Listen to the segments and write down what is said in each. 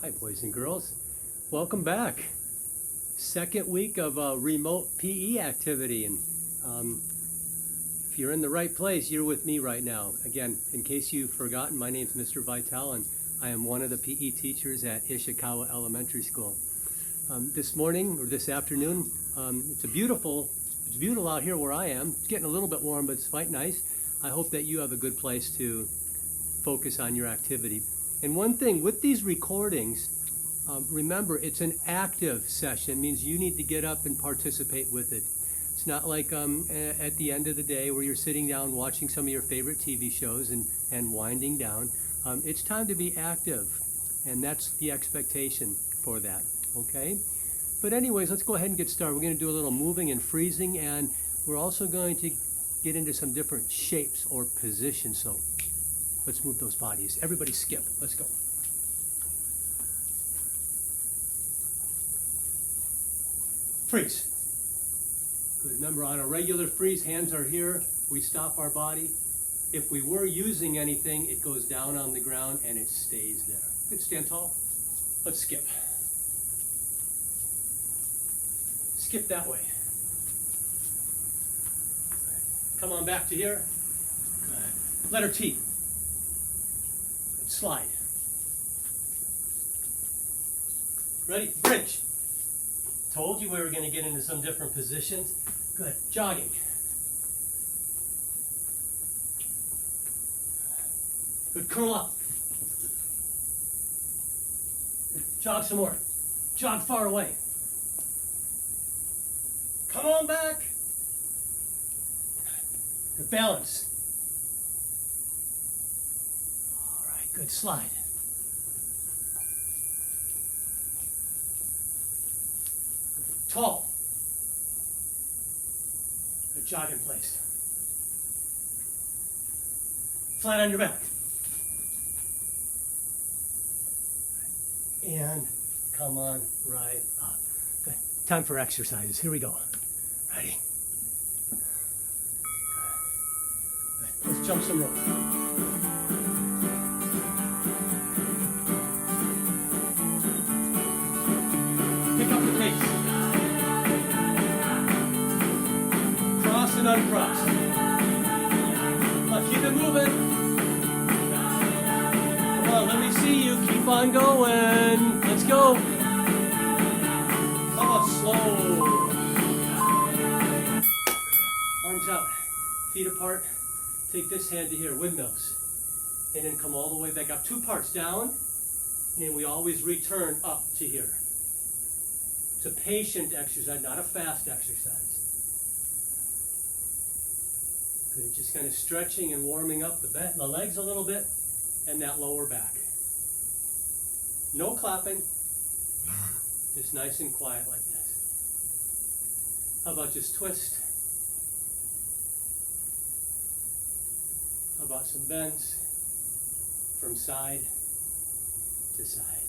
Hi, boys and girls. Welcome back. Second week of a remote PE activity. And if you're in the right place, you're with me right now. Again, in case you've forgotten, my name's Mr. Vitale, and I am one of the PE teachers at Ishikawa Elementary School. This morning, or this afternoon, it's beautiful out here where I am. It's getting a little bit warm, but it's quite nice. I hope that you have a good place to focus on your activity. And one thing with these recordings, remember it's an active session. It means you need to get up and participate with it. It's not like at the end of the day where you're sitting down watching some of your favorite TV shows and winding down. It's time to be active, and that's the expectation for that, okay? But anyways, let's go ahead and get started. We're going to do a little moving and freezing, and we're also going to get into some different shapes or positions. So let's move those bodies. Everybody skip. Let's go. Freeze. Good. Remember, on a regular freeze, hands are here. We stop our body. If we were using anything, it goes down on the ground and it stays there. Good. Stand tall. Let's skip. Skip that way. Come on back to here. Good. Letter T. Good. Slide. Ready? Bridge. Told you we were going to get into some different positions. Good. Jogging. Good. Curl up. Good. Jog some more. Jog far away. Come on back. Good. Balance. All right. Good. Slide. Tall. Good. Jog in place. Flat on your back. And come on right up. Good. Time for exercises. Here we go. Ready? Good. Let's jump some rope. Pick up the pace. Cross and uncross. Keep it moving. Come on, let me see you. Keep on going. Let's go. How about slow? Arms out. Feet apart. Take this hand to here. Windmills. And then come all the way back up. Two parts down. And we always return up to here. It's a patient exercise, not a fast exercise. Good, just kind of stretching and warming up the legs a little bit and that lower back. No clapping, just nice and quiet like this. How about just twist? How about some bends from side to side?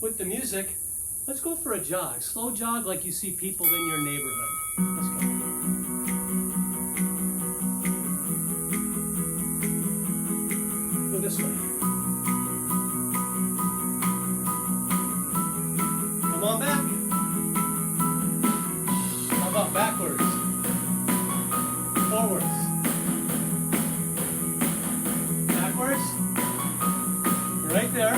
With the music, let's go for a jog. Slow jog like you see people in your neighborhood. Let's go. This way. Come on back. How about backwards? Forwards. Backwards. Right there.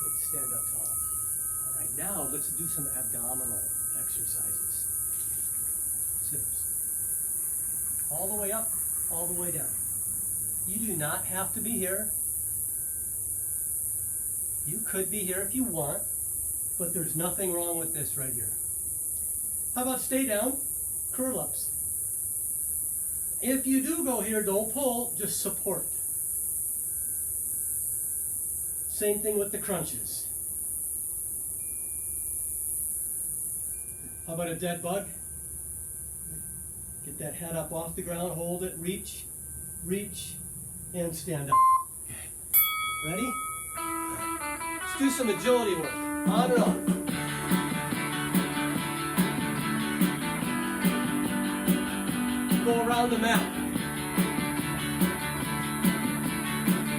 Good. Stand up tall. All right, now let's do some abdominal exercises. Sit-ups. All the way up, all the way down. You do not have to be here. You could be here if you want, but there's nothing wrong with this right here. How about stay down, curl-ups. If you do go here, don't pull, just support. Same thing with the crunches. How about a dead bug? Get that head up off the ground, hold it, reach, and stand up. Okay. Ready? Let's do some agility work. On and off. go around the mat.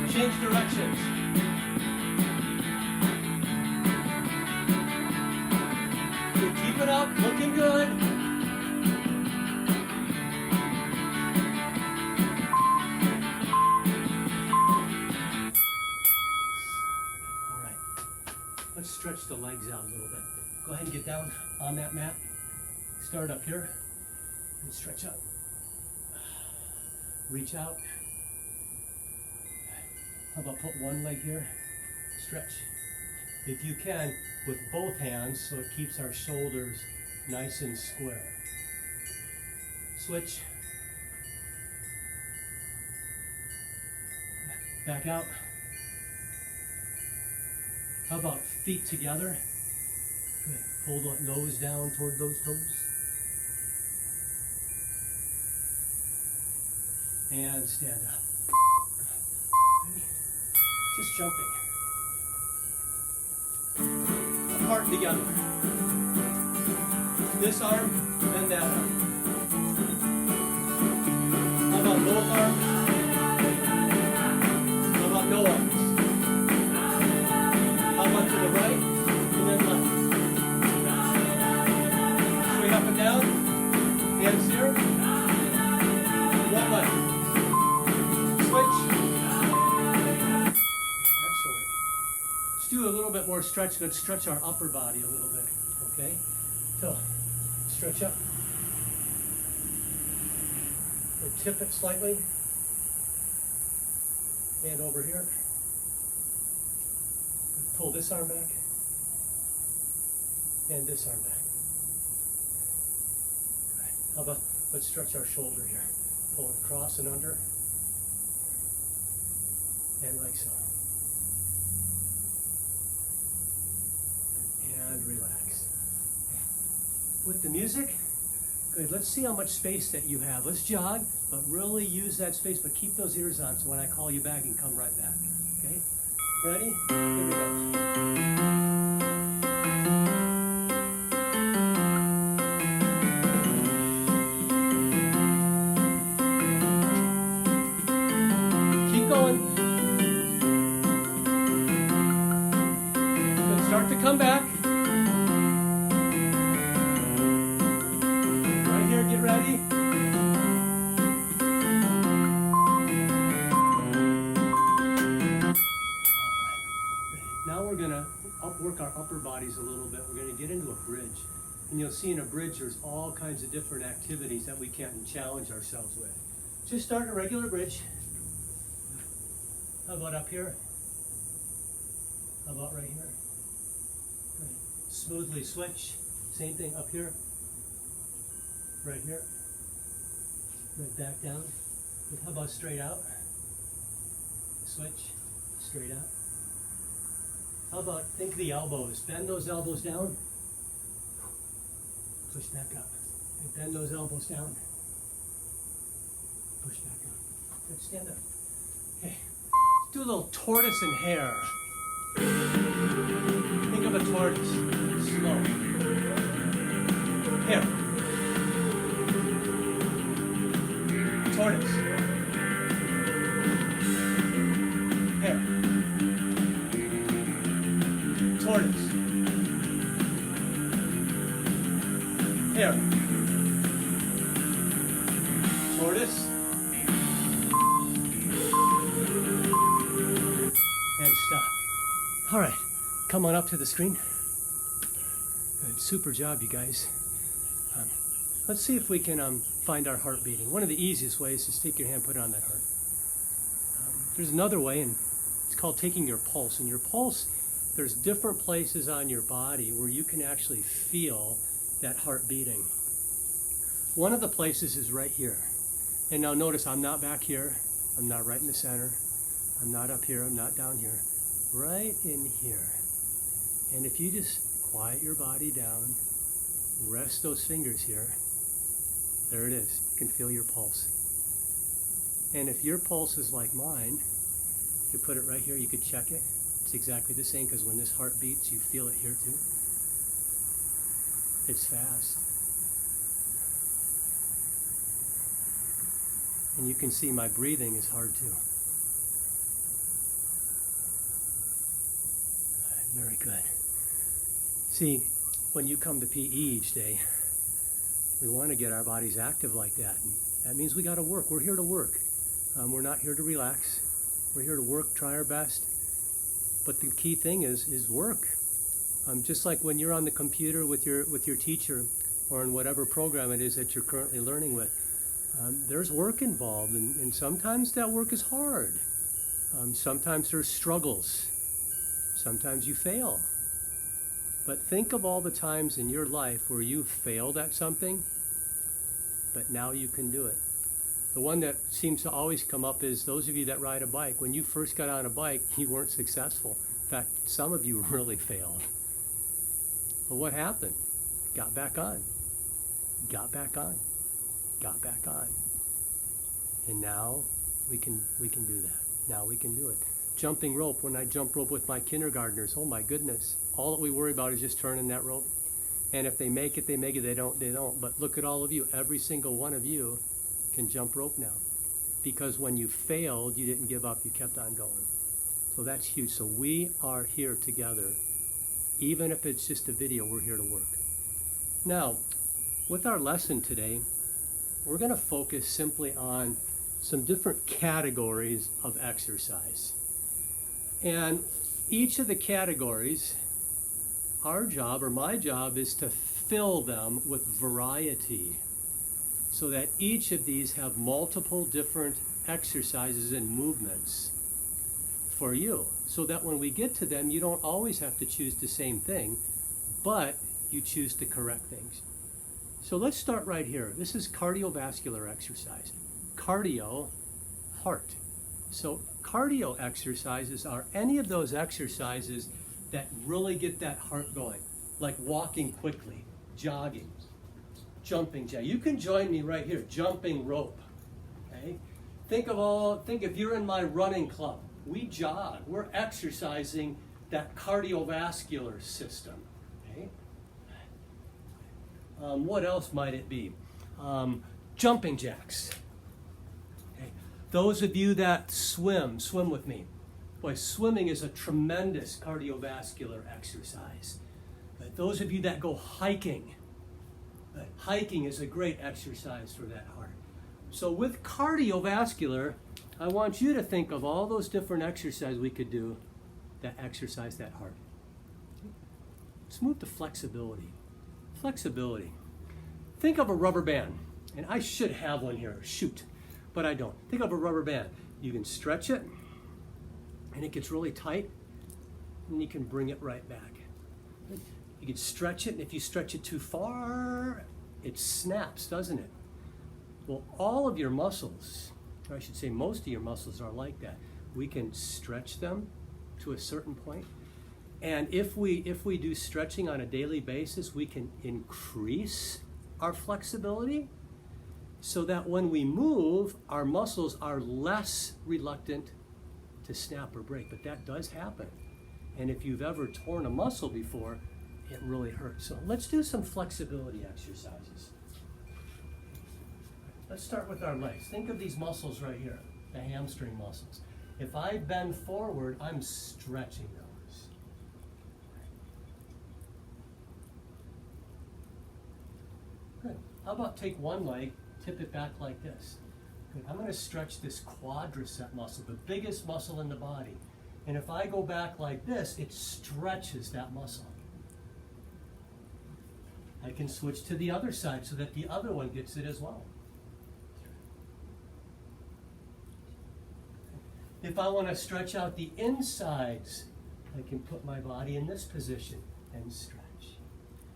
Change directions. Good. Keep it up, looking good. All right. Let's stretch the legs out a little bit. Go ahead and get down on that mat. Start up here and stretch up. Reach out. How about put one leg here? Stretch. If you can, with both hands, so it keeps our shoulders nice and square. Switch. Back out. How about feet together? Good. Pull the nose down toward those toes. And stand up. Okay. Just jumping. Apart together. This arm, then that arm. How about both arms? How about no arms? How about to the right and then left? Straight up and down. Hands here. One leg. Switch. Excellent. Let's do a little bit more stretch. Let's stretch our upper body a little bit. Okay? So, stretch up. We'll tip it slightly. Hand over here. Pull this arm back. And this arm back. Good. How about, let's stretch our shoulder here. Pull it across and under. And like so. And relax. With the music, good. Let's see how much space that you have. Let's jog, but really use that space, but keep those ears on so when I call you back, you can come right back. Okay? Ready? Here we go. Keep going. Good. Start to come back. Right here, get ready. Now we're going to work our upper bodies a little bit. We're going to get into a bridge. And you'll see in a bridge there's all kinds of different activities that we can challenge ourselves with. Just start a regular bridge. How about up here? How about right here? Good. Smoothly switch. Same thing up here. Right here. Right back down. Good. How about straight out? Switch. Straight out. How about think of the elbows. Bend those elbows down. Push back up. And bend those elbows down. Push back up. Good. Stand up. Okay. Let's do a little tortoise and hare. Think of a tortoise. Slow. Hare. Tortoise. Hare. Tortoise. Hare. Tortoise. And stop. All right, come on up to the screen. Good, super job, you guys. Let's see if we can find our heart beating. One of the easiest ways is take your hand, put it on that heart. There's another way, and it's called taking your pulse. And your pulse, there's different places on your body where you can actually feel that heart beating. One of the places is right here. And now notice I'm not back here. I'm not right in the center. I'm not up here. I'm not down here. Right in here. And if you just quiet your body down, rest those fingers here, there it is. You can feel your pulse. And if your pulse is like mine, you put it right here. You could check it. It's exactly the same because when this heart beats, you feel it here too. It's fast. And you can see my breathing is hard too. Very good. See, when you come to PE each day, we want to get our bodies active like that. And that means we got to work. We're here to work. We're not here to relax. We're here to work, try our best. But the key thing is work. Just like when you're on the computer with your teacher or in whatever program it is that you're currently learning with, there's work involved, and sometimes that work is hard. Sometimes there's struggles. Sometimes you fail. But think of all the times in your life where you failed at something, but now you can do it. The one that seems to always come up is those of you that ride a bike. When you first got on a bike, you weren't successful. In fact, some of you really failed. But what happened? Got back on. Got back on. Got back on. And now we can do that. Now we can do it. Jumping rope, when I jump rope with my kindergartners, oh my goodness. All that we worry about is just turning that rope. And if they make it, they make it. They don't, they don't. But look at all of you. Every single one of you can jump rope now. Because when you failed, you didn't give up. You kept on going. So that's huge. So we are here together. Even if it's just a video, we're here to work. Now, with our lesson today, we're going to focus simply on some different categories of exercise. And each of the categories, our job or my job is to fill them with variety so that each of these have multiple different exercises and movements for you, so that when we get to them, you don't always have to choose the same thing, but you choose the correct things. So let's start right here. This is cardiovascular exercise. Cardio, heart. So cardio exercises are any of those exercises that really get that heart going, like walking quickly, jogging, jumping jack. You can join me right here, jumping rope. Okay? Think if you're in my running club, we jog. We're exercising that cardiovascular system. Okay? What else might it be? Jumping jacks. Okay. Those of you that swim with me. Boy, swimming is a tremendous cardiovascular exercise. But those of you that go hiking, hiking is a great exercise for that heart. So with cardiovascular, I want you to think of all those different exercises we could do that exercise that heart. Let's move to flexibility. Flexibility. Think of a rubber band. And I should have one here, shoot, but I don't. Think of a rubber band. You can stretch it, and it gets really tight, and you can bring it right back. You can stretch it, and if you stretch it too far, it snaps, doesn't it? Well, all of your muscles, or I should say most of your muscles are like that. We can stretch them to a certain point. And if we do stretching on a daily basis, we can increase our flexibility so that when we move, our muscles are less reluctant to snap or break. But that does happen. And if you've ever torn a muscle before, it really hurts. So let's do some flexibility exercises. Let's start with our legs. Think of these muscles right here, the hamstring muscles. If I bend forward, I'm stretching those. Good. How about take one leg, tip it back like this. Good. I'm going to stretch this quadricep muscle, the biggest muscle in the body. And if I go back like this, it stretches that muscle. I can switch to the other side so that the other one gets it as well. If I want to stretch out the insides, I can put my body in this position and stretch.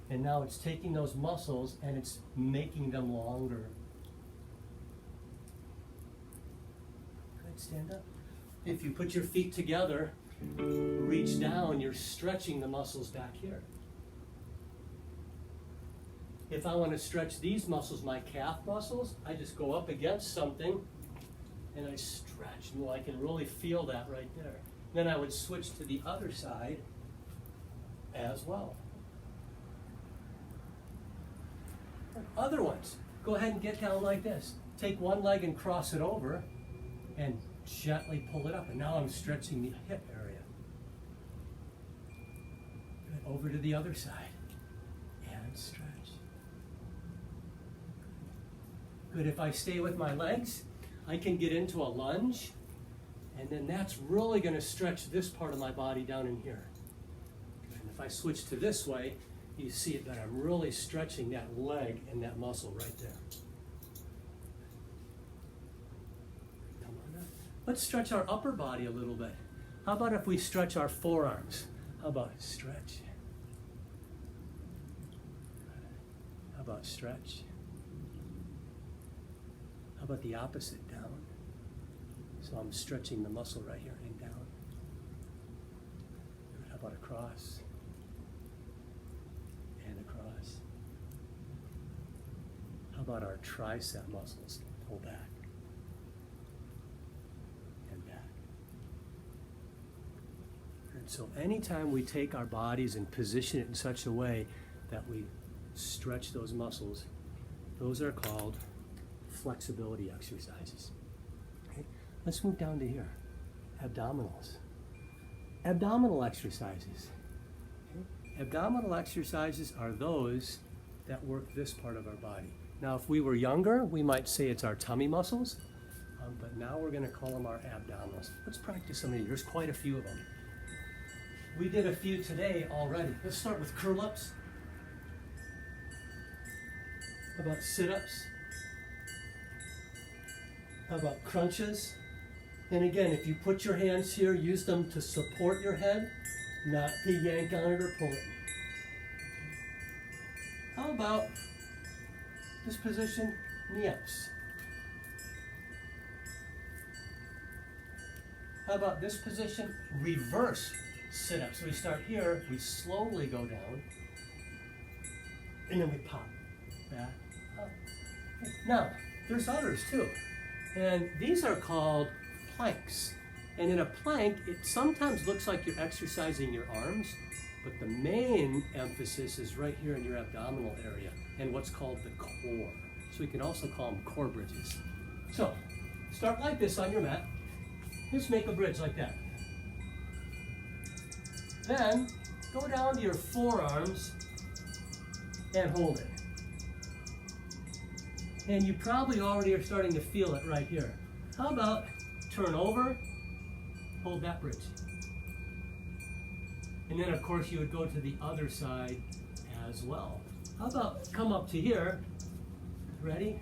And now it's taking those muscles and it's making them longer. Good, stand up. If you put your feet together, reach down, you're stretching the muscles back here. If I want to stretch these muscles, my calf muscles, I just go up against something and I stretch. Well, I can really feel that right there. Then I would switch to the other side as well. Other ones, go ahead and get down like this. take one leg and cross it over and gently pull it up. And now I'm stretching the hip area. Good. Over to the other side and stretch. Good. If I stay with my legs, I can get into a lunge, and then that's really going to stretch this part of my body down in here. Good. And if I switch to this way, you see it that I'm really stretching that leg and that muscle right there. Come on up. Let's stretch our upper body a little bit. How about if we stretch our forearms? How about stretch? How about stretch? How about the opposite, down? So I'm stretching the muscle right here and down. Good. How about across? And across. How about our tricep muscles? Pull back. And back. And so anytime we take our bodies and position it in such a way that we stretch those muscles, those are called flexibility exercises. Okay? Let's move down to here. Abdominals. Abdominal exercises. Okay? Abdominal exercises are those that work this part of our body. Now, if we were younger, we might say it's our tummy muscles, but now we're going to call them our abdominals. Let's practice some of these. There's quite a few of them. We did a few today already. Let's start with curl-ups. How about sit-ups? How about crunches? And again, if you put your hands here, use them to support your head, not to yank on it or pull it. How about this position, knee-ups? How about this position, reverse sit-ups? So we start here, we slowly go down, and then we pop back up. Now, there's others too. And these are called planks. And in a plank, it sometimes looks like you're exercising your arms, but the main emphasis is right here in your abdominal area and what's called the core. So we can also call them core bridges. So, start like this on your mat. Just make a bridge like that. Then, go down to your forearms and hold it. And you probably already are starting to feel it right here. How about turn over, hold that bridge. And then of course you would go to the other side as well. How about come up to here, ready?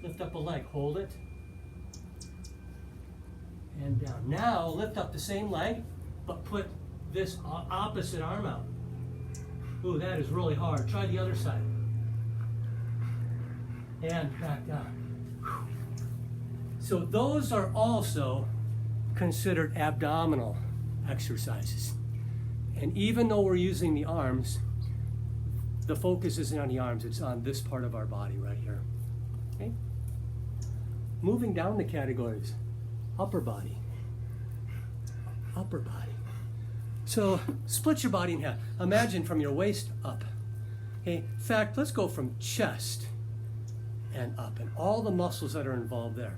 Lift up a leg, hold it, and down. Now lift up the same leg, but put this opposite arm out. Ooh, that is really hard. Try the other side. And back down. So those are also considered abdominal exercises. And even though we're using the arms, the focus isn't on the arms, it's on this part of our body right here. Okay? Moving down the categories, upper body. Upper body. So split your body in half. Imagine from your waist up. Okay? In fact, let's go from chest and up, and all the muscles that are involved there.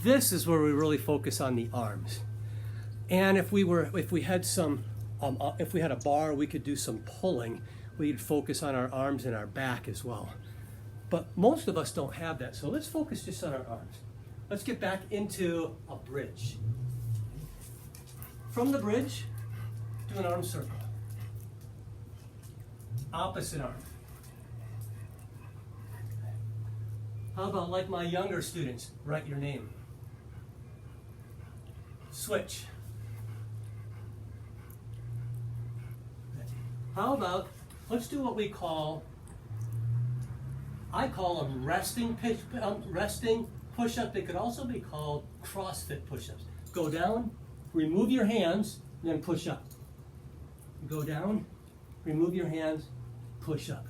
This is where we really focus on the arms. And if we had a bar, we could do some pulling. We'd focus on our arms and our back as well. But most of us don't have that, so let's focus just on our arms. Let's get back into a bridge. From the bridge, do an arm circle. Opposite arm. How about, like my younger students, write your name. Switch. How about, let's do what we call, I call them resting push-up. They could also be called CrossFit push-ups. Go down, remove your hands, then push up. Go down, remove your hands, push up.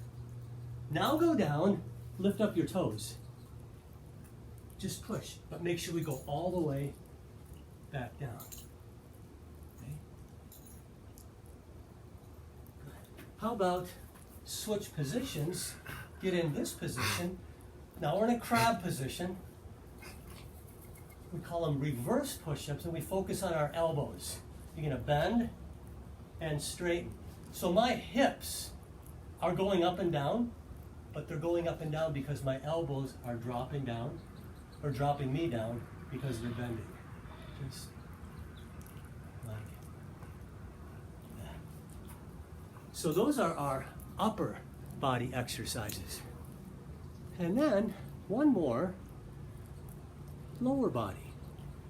Now go down, lift up your toes. Just push, but make sure we go all the way back down. Okay. Good. How about switch positions? Get in this position. Now we're in a crab position. we call them reverse push-ups, and we focus on our elbows. You're gonna bend and straighten. So my hips are going up and down, but they're going up and down because my elbows are dropping down, or dropping me down because they're bending. Just like that. So those are our upper body exercises. And then one more, lower body.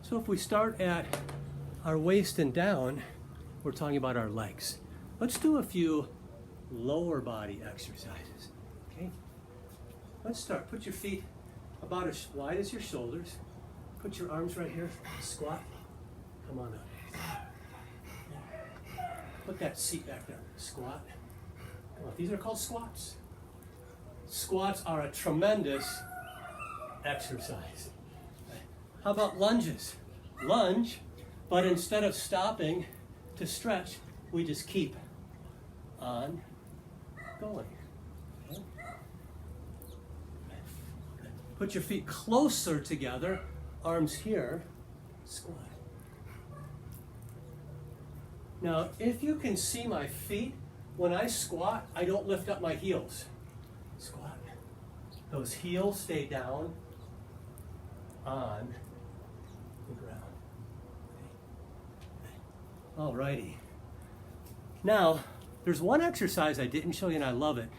So if we start at our waist and down, we're talking about our legs. Let's do a few lower body exercises. Okay? Let's start. Put your feet about as wide as your shoulders. Put your arms right here. Squat. Come on up. Put that seat back there. Squat. Come on. These are called squats. Squats are a tremendous exercise. How about lunges? Lunge, but instead of stopping to stretch, we just keep on going. Okay? Put your feet closer together, arms here, squat. Now, if you can see my feet, when I squat, I don't lift up my heels. Squat. Those heels stay down on the ground. Alrighty. Now, there's one exercise I didn't show you and I love it.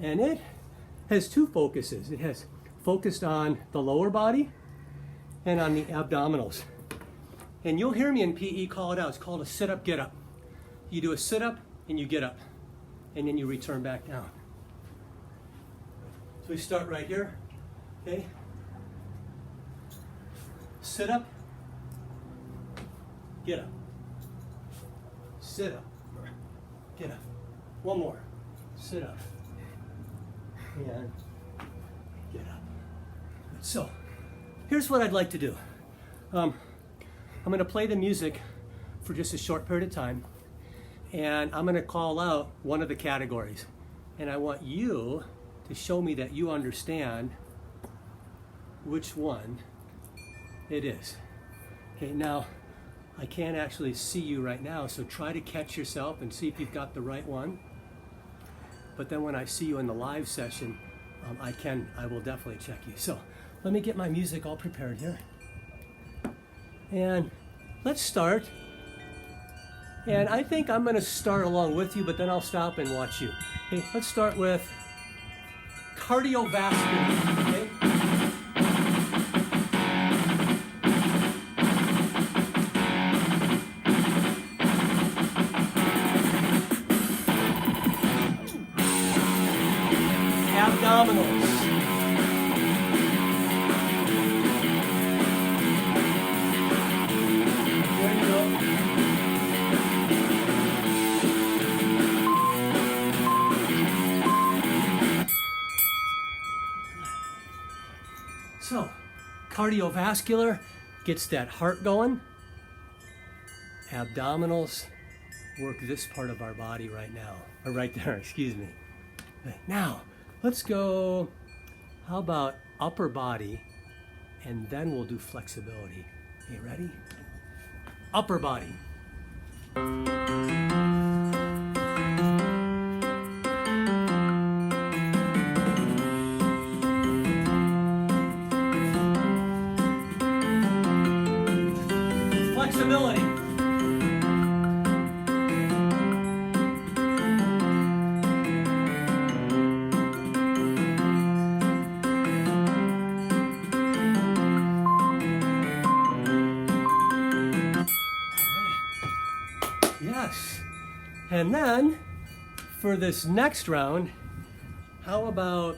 And it has two focuses. It has focused on the lower body and on the abdominals. And you'll hear me in PE call it out. It's called a sit-up, get-up. You do a sit-up and you get up. And then you return back down. So we start right here. Okay? Sit up, get up. Sit up, get up. One more. Sit up and get up. So, here's what I'd like to do. I'm going to play the music for just a short period of time, and I'm going to call out one of the categories. And I want you to show me that you understand which one it is. Okay, now I can't actually see you right now, so try to catch yourself and see if you've got the right one. But then when I see you in the live session, I will definitely check you. So let me get my music all prepared here. And let's start. And I think I'm going to start along with you, but then I'll stop and watch you. Okay, let's start with cardiovascular. Okay? Abdominals. There you go. So, cardiovascular gets that heart going. Abdominals work this part of our body right now. Or right there, excuse me. Now, let's go, how about upper body, and then we'll do flexibility. Okay, ready? Upper body. Flexibility. Yes. And then for this next round, how about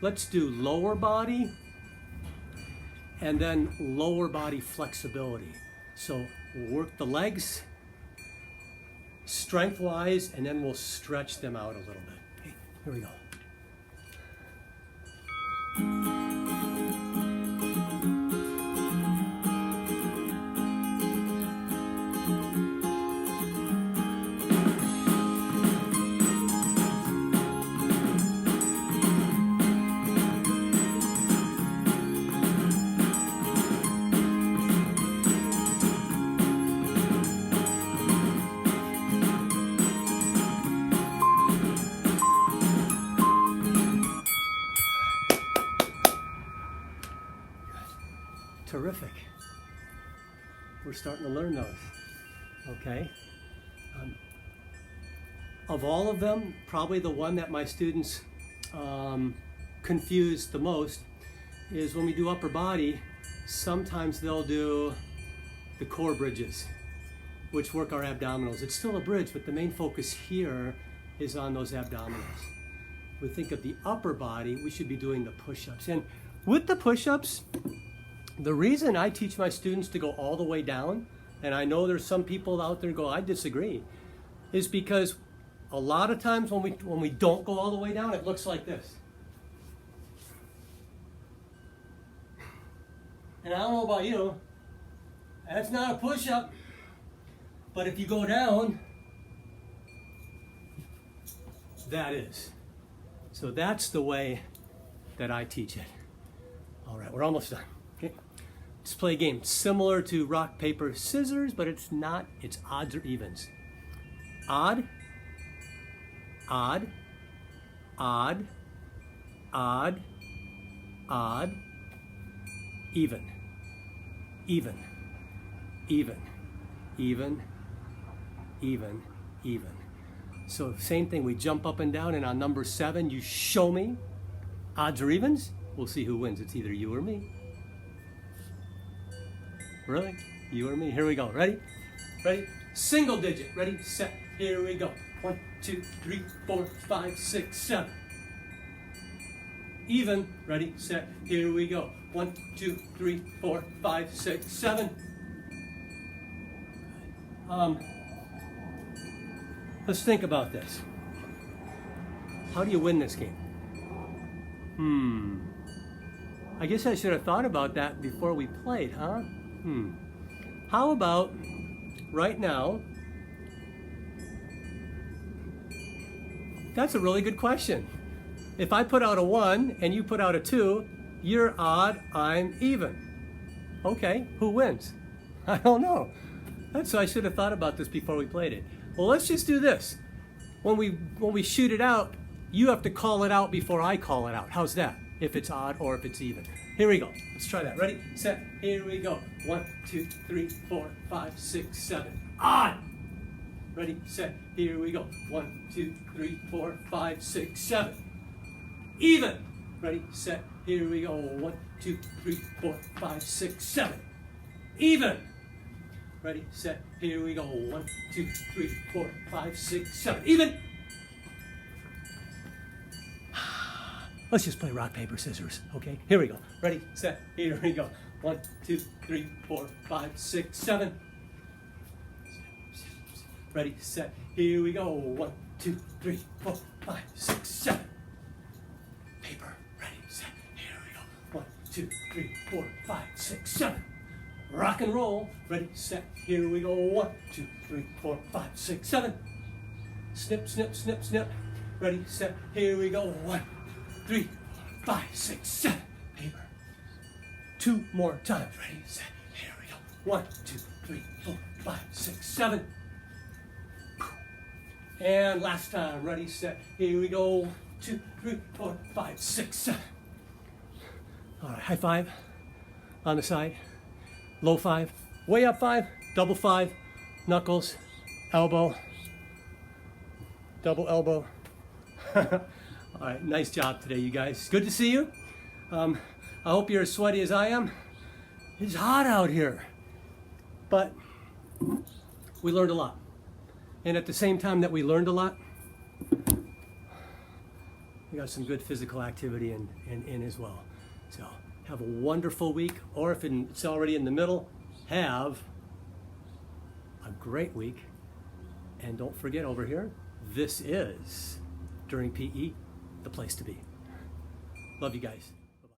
let's do lower body and then lower body flexibility. So we'll work the legs strength-wise, and then we'll stretch them out a little bit. Okay, here we go. Terrific. We're starting to learn those. Okay. Of all of them, probably the one that my students confuse the most is when we do upper body, sometimes they'll do the core bridges, which work our abdominals. It's still a bridge, but the main focus here is on those abdominals. We think of the upper body, we should be doing the push-ups. And with the push-ups, the reason I teach my students to go all the way down, and I know there's some people out there go, I disagree, is because a lot of times when we don't go all the way down, it looks like this. And I don't know about you, that's not a push-up, but if you go down, that is. So that's the way that I teach it. All right, we're almost done. Okay. Let's play a game similar to rock, paper, scissors, but it's not. It's odds or evens. Odd, odd, odd, odd, odd, even, even, even, even, even, even. So same thing, we jump up and down, and on number 7, you show me odds or evens. We'll see who wins. It's either you or me. Really? You or me? Here we go. Ready? Ready? Single digit. Ready? Set. Here we go. 1, 2, 3, 4, 5, 6, 7. Even. Ready? Set. Here we go. 1, 2, 3, 4, 5, 6, 7. Let's think about this. How do you win this game? I guess I should have thought about that before we played, huh? How about right now? That's a really good question. If I put out a 1 and you put out a 2, you're odd, I'm even. Okay, who wins? I don't know. So I should have thought about this before we played it. Well, let's just do this. When we shoot it out, you have to call it out before I call it out. How's that? If it's odd or if it's even. Here we go. Let's try that. Ready? Set. Here we go. 1, 2, 3, 4, 5, 6, 7. Odd. Ready? Set. Here we go. 1, 2, 3, 4, 5, 6, 7. Even. Ready? Set. Here we go. 1, 2, 3, 4, 5, 6, 7. Even. Ready, set, here we go. 1, 2, 3, 4, 5, 6, 7. Even. Let's just play rock, paper, scissors. Okay, here we go. Ready, set, here we go. 1, 2, 3, 4, 5, 6, 7. Ready, set, here we go. 1, 2, 3, 4, 5, 6, 7. Paper, ready, set, here we go. 1, 2, 3, 4, 5, 6, 7. Rock and roll. Ready, set, here we go. 1, 2, 3, 4, 5, 6, 7. Snip, snip, snip, snip. Ready, set, here we go. 1, 3, 4, 5, 6, 7. Paper. 2 more times. Ready, set, here we go. 1, 2, 3, 4, 5, 6, 7. And last time. Ready, set, here we go. 2, 3, 4, 5, 6, 7. All right, high five on the side. Low 5, way up 5, double 5, knuckles, elbow, double elbow. All right, nice job today, you guys. Good to see you. I hope you're as sweaty as I am. It's hot out here, but we learned a lot. And at the same time that we learned a lot, we got some good physical activity in as well. So have a wonderful week, or if it's already in the middle, have a great week. And don't forget over here, this is, during PE, the place to be. Love you guys.